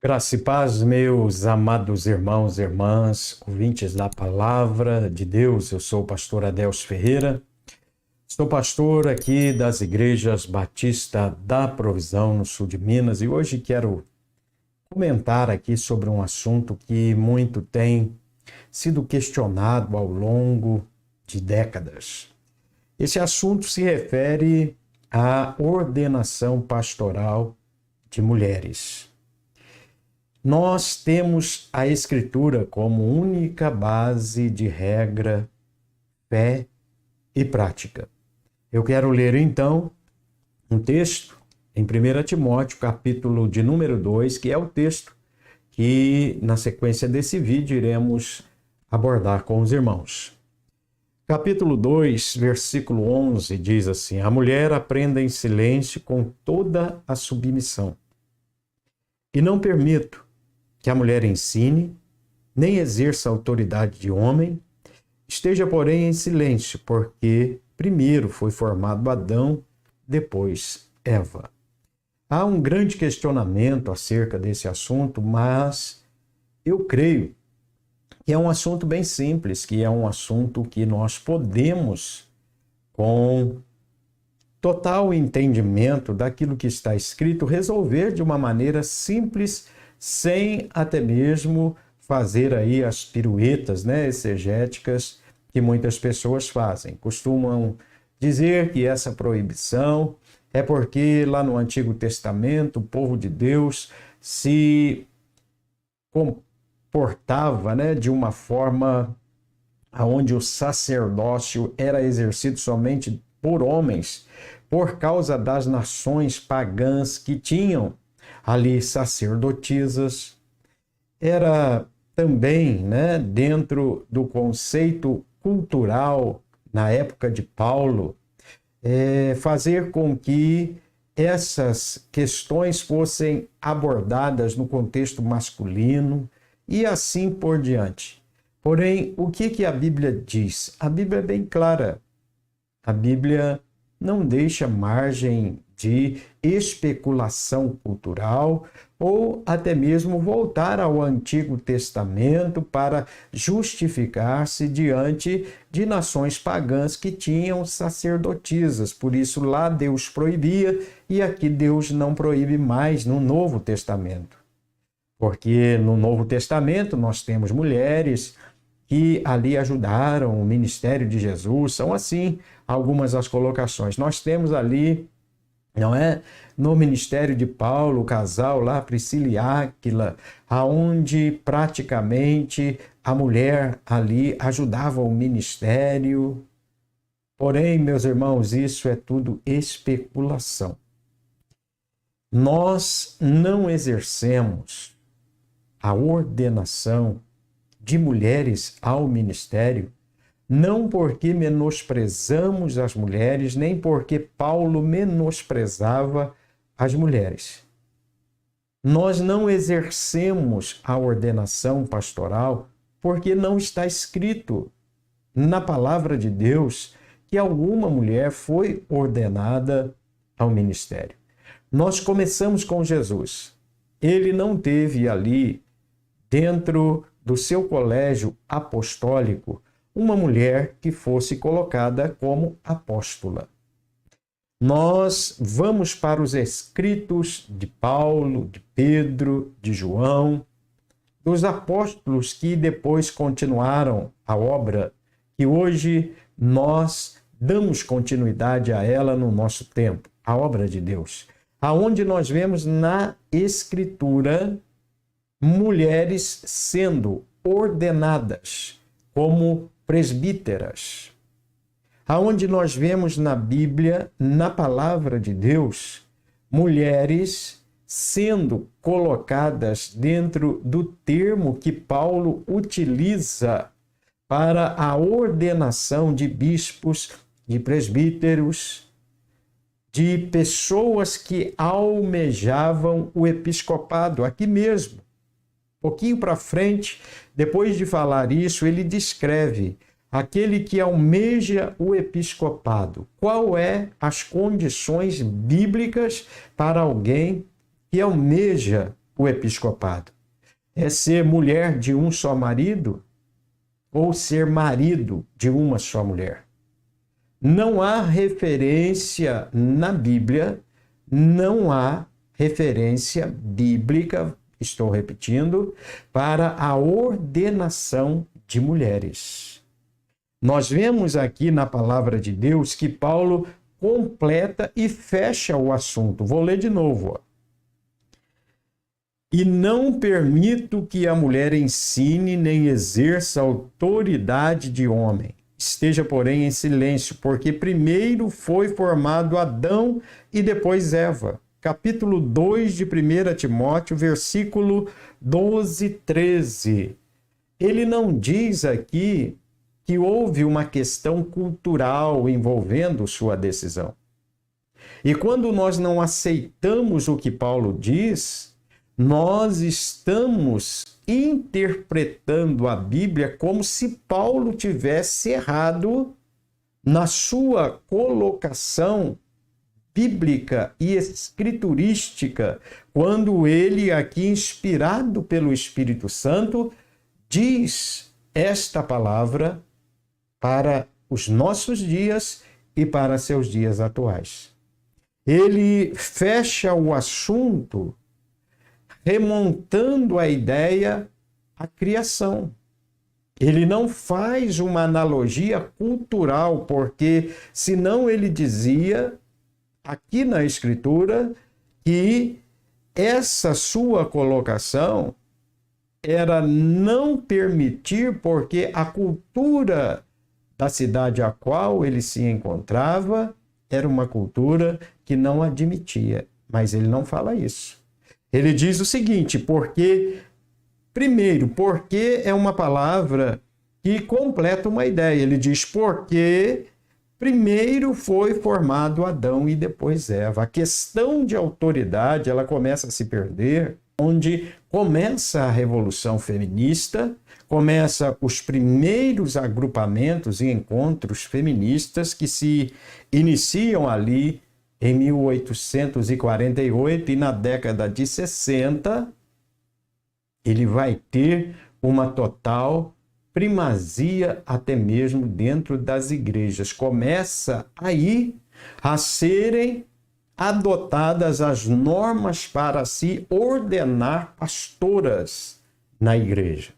Graça e paz, meus amados irmãos e irmãs, ouvintes da Palavra de Deus. Eu sou o pastor Adelso Ferreira, sou pastor aqui das Igrejas Batista da Provisão, no sul de Minas, e hoje quero comentar aqui sobre um assunto que muito tem sido questionado ao longo de décadas. Esse assunto se refere à ordenação pastoral de mulheres. Nós temos a Escritura como única base de regra, fé e prática. Eu quero ler então um texto em 1 Timóteo, capítulo de número 2, que é o texto que na sequência desse vídeo iremos abordar com os irmãos. Capítulo 2, versículo 11 diz assim: A mulher aprenda em silêncio com toda a submissão. E não permito que a mulher ensine, nem exerça autoridade de homem, esteja, porém, em silêncio, porque primeiro foi formado Adão, depois Eva. Há um grande questionamento acerca desse assunto, mas eu creio que é um assunto bem simples, que é um assunto que nós podemos, com total entendimento daquilo que está escrito, resolver de uma maneira simples, sem até mesmo fazer aí as piruetas, exegéticas que muitas pessoas fazem. Costumam dizer que essa proibição é porque lá no Antigo Testamento o povo de Deus se comportava, de uma forma onde o sacerdócio era exercido somente por homens, por causa das nações pagãs que tinham ali sacerdotisas. Era também, dentro do conceito cultural na época de Paulo, fazer com que essas questões fossem abordadas no contexto masculino e assim por diante. Porém, o que a Bíblia diz? A Bíblia é bem clara. A Bíblia não deixa margem de especulação cultural ou até mesmo voltar ao Antigo Testamento para justificar-se diante de nações pagãs que tinham sacerdotisas. Por isso lá Deus proibia e aqui Deus não proíbe mais no Novo Testamento. Porque no Novo Testamento nós temos mulheres que ali ajudaram o ministério de Jesus. São assim algumas das colocações. Nós temos ali, no ministério de Paulo, o casal lá, Priscila e Áquila, aonde praticamente a mulher ali ajudava o ministério. Porém, meus irmãos, isso é tudo especulação. Nós não exercemos a ordenação de mulheres ao ministério, não porque menosprezamos as mulheres, nem porque Paulo menosprezava as mulheres. Nós não exercemos a ordenação pastoral porque não está escrito na palavra de Deus que alguma mulher foi ordenada ao ministério. Nós começamos com Jesus. Ele não teve ali, dentro do seu colégio apostólico, uma mulher que fosse colocada como apóstola. Nós vamos para os escritos de Paulo, de Pedro, de João, dos apóstolos que depois continuaram a obra, que hoje nós damos continuidade a ela no nosso tempo, a obra de Deus, aonde nós vemos na Escritura mulheres sendo ordenadas como presbíteras, aonde nós vemos na Bíblia, na palavra de Deus, mulheres sendo colocadas dentro do termo que Paulo utiliza para a ordenação de bispos, de presbíteros, de pessoas que almejavam o episcopado, aqui mesmo. Pouquinho para frente, depois de falar isso, ele descreve aquele que almeja o episcopado. Qual é as condições bíblicas para alguém que almeja o episcopado? É ser mulher de um só marido ou ser marido de uma só mulher? Não há referência na Bíblia, não há referência bíblica, estou repetindo, para a ordenação de mulheres. Nós vemos aqui na palavra de Deus que Paulo completa e fecha o assunto. Vou ler de novo. E não permito que a mulher ensine nem exerça autoridade de homem. Esteja, porém, em silêncio, porque primeiro foi formado Adão e depois Eva. Capítulo 2 de 1 Timóteo, versículo 12, 13. Ele não diz aqui que houve uma questão cultural envolvendo sua decisão. E quando nós não aceitamos o que Paulo diz, nós estamos interpretando a Bíblia como se Paulo tivesse errado na sua colocação bíblica e escriturística, quando ele aqui, inspirado pelo Espírito Santo, diz esta palavra para os nossos dias e para seus dias atuais. Ele fecha o assunto remontando a ideia à criação. Ele não faz uma analogia cultural, porque senão ele dizia aqui na Escritura que essa sua colocação era não permitir, porque a cultura da cidade a qual ele se encontrava era uma cultura que não admitia. Mas ele não fala isso. Ele diz o seguinte, porque é uma palavra que completa uma ideia. Ele diz, porque primeiro foi formado Adão e depois Eva. A questão de autoridade, ela começa a se perder, onde começa a revolução feminista, começa os primeiros agrupamentos e encontros feministas que se iniciam ali em 1848, e na década de 60, ele vai ter uma total primazia até mesmo dentro das igrejas. Começa aí a serem adotadas as normas para se ordenar pastoras na igreja.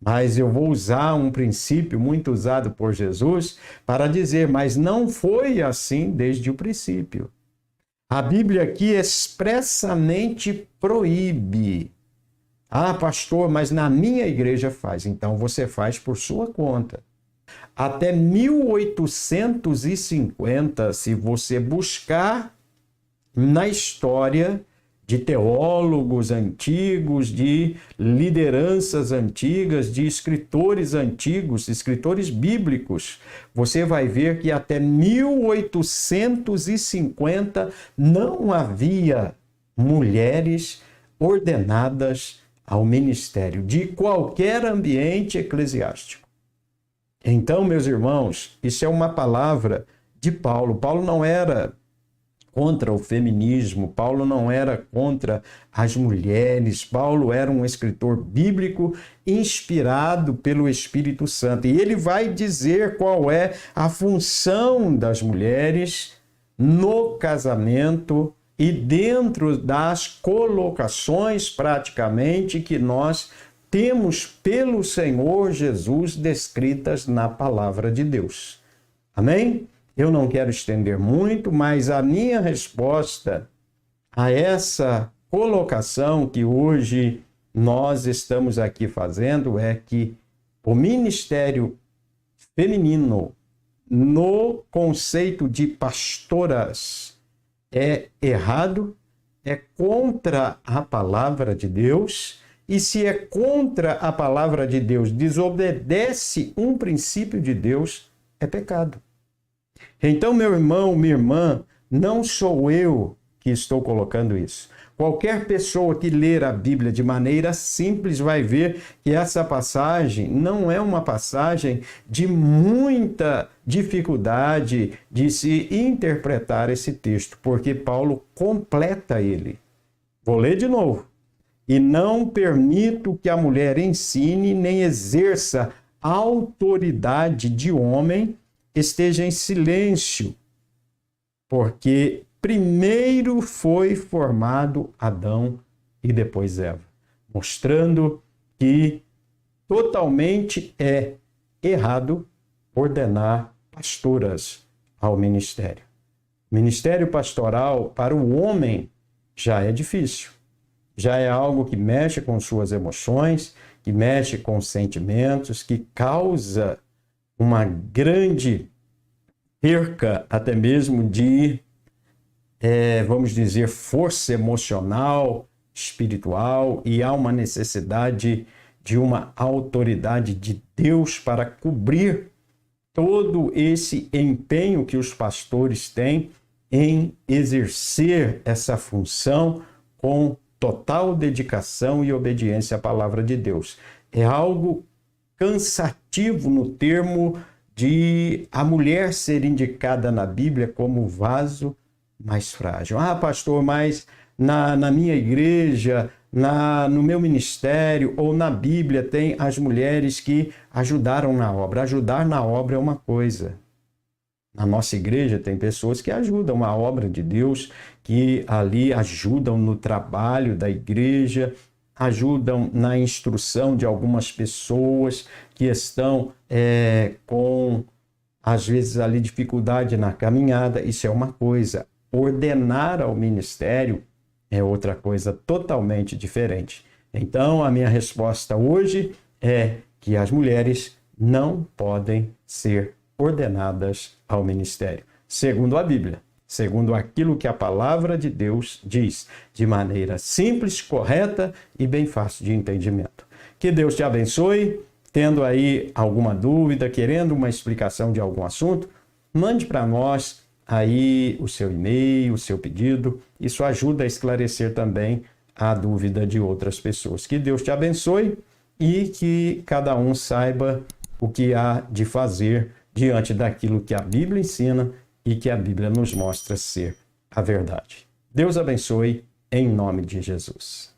Mas eu vou usar um princípio muito usado por Jesus para dizer, mas não foi assim desde o princípio. A Bíblia aqui expressamente proíbe. Ah, pastor, mas na minha igreja faz. Então você faz por sua conta. Até 1850, se você buscar na história de teólogos antigos, de lideranças antigas, de escritores antigos, escritores bíblicos, você vai ver que até 1850 não havia mulheres ordenadas ao ministério de qualquer ambiente eclesiástico. Então, meus irmãos, isso é uma palavra de Paulo. Paulo não era contra o feminismo, Paulo não era contra as mulheres, Paulo era um escritor bíblico inspirado pelo Espírito Santo. E ele vai dizer qual é a função das mulheres no casamento e dentro das colocações praticamente que nós temos pelo Senhor Jesus descritas na palavra de Deus. Amém? Eu não quero estender muito, mas a minha resposta a essa colocação que hoje nós estamos aqui fazendo é que o ministério feminino no conceito de pastoras é errado, é contra a palavra de Deus, e se é contra a palavra de Deus, desobedece um princípio de Deus, é pecado. Então, meu irmão, minha irmã, não sou eu que estou colocando isso. Qualquer pessoa que ler a Bíblia de maneira simples vai ver que essa passagem não é uma passagem de muita dificuldade de se interpretar esse texto, porque Paulo completa ele. Vou ler de novo. e não permito que a mulher ensine nem exerça autoridade de homem, esteja em silêncio, porque primeiro foi formado Adão e depois Eva, mostrando que totalmente é errado ordenar pastoras ao ministério. Ministério pastoral para o homem já é difícil, já é algo que mexe com suas emoções, que mexe com sentimentos, que causa uma grande perca até mesmo de, vamos dizer, força emocional, espiritual, e há uma necessidade de uma autoridade de Deus para cobrir todo esse empenho que os pastores têm em exercer essa função com total dedicação e obediência à palavra de Deus. É algo cansativo no termo de a mulher ser indicada na Bíblia como vaso mais frágil. Ah, pastor, mas na minha igreja, no meu ministério ou na Bíblia tem as mulheres que ajudaram na obra. Ajudar na obra é uma coisa. Na nossa igreja tem pessoas que ajudam a obra de Deus, que ali ajudam no trabalho da igreja, ajudam na instrução de algumas pessoas que estão com, às vezes, ali dificuldade na caminhada. Isso é uma coisa. Ordenar ao ministério é outra coisa totalmente diferente. Então, a minha resposta hoje é que as mulheres não podem ser ordenadas ao ministério, segundo a Bíblia, segundo aquilo que a palavra de Deus diz, de maneira simples, correta e bem fácil de entendimento. Que Deus te abençoe. Tendo aí alguma dúvida, querendo uma explicação de algum assunto, mande para nós aí o seu e-mail, o seu pedido. Isso ajuda a esclarecer também a dúvida de outras pessoas. Que Deus te abençoe e que cada um saiba o que há de fazer diante daquilo que a Bíblia ensina e que a Bíblia nos mostra ser a verdade. Deus abençoe em nome de Jesus.